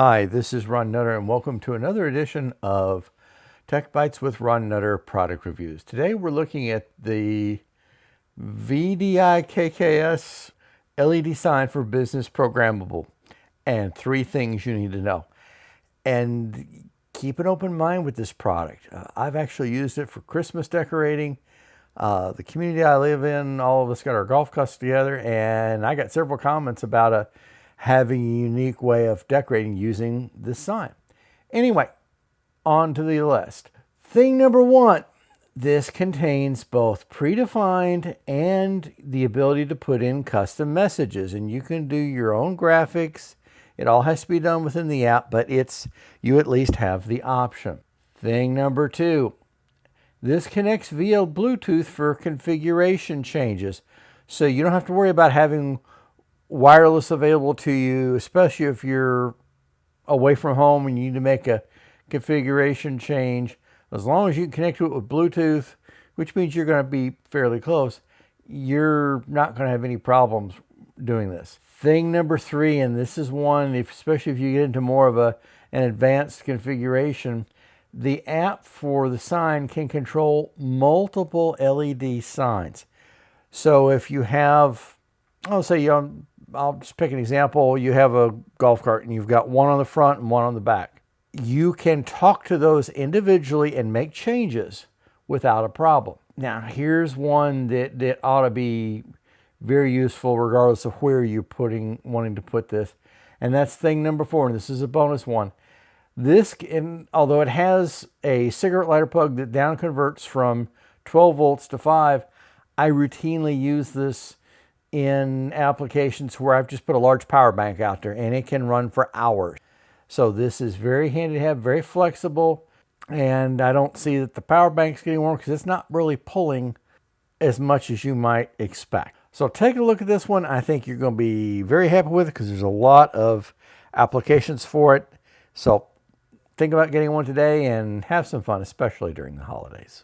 Hi, this is Ron Nutter, and welcome to another edition of Tech Bites with Ron Nutter product reviews. Today we're looking at the VDIKKS LED sign for Business Programmable, and 3 things you need to know. And keep an open mind with this product. I've actually used it for Christmas decorating. The community I live in, all of us got our golf cups together, and I got several comments about having a unique way of decorating using this sign. Anyway, on to the list. Thing number 1, this contains both predefined and the ability to put in custom messages, and you can do your own graphics. It all has to be done within the app, but you at least have the option. Thing number 2, this connects via Bluetooth for configuration changes, so you don't have to worry about having wireless available to you, especially if you're away from home and you need to make a configuration change. As long as you can connect to it with Bluetooth, which means you're going to be fairly close, you're not going to have any problems doing this. Thing number 3, and this is one, especially if you get into more of an advanced configuration, the app for the sign can control multiple LED signs. So if you have, I'll just pick an example. You have a golf cart and you've got one on the front and one on the back. You can talk to those individually and make changes without a problem. Now, here's one that ought to be very useful regardless of where you're wanting to put this. And that's thing number 4, and this is a bonus one. This, although it has a cigarette lighter plug that down converts from 12 volts to 5, I routinely use this in applications where I've just put a large power bank out there and it can run for hours. So this is very handy to have, very flexible, and I don't see that the power bank's getting warm because it's not really pulling as much as you might expect. So take a look at this one. I think you're going to be very happy with it because there's a lot of applications for it. So think about getting one today and have some fun, especially during the holidays.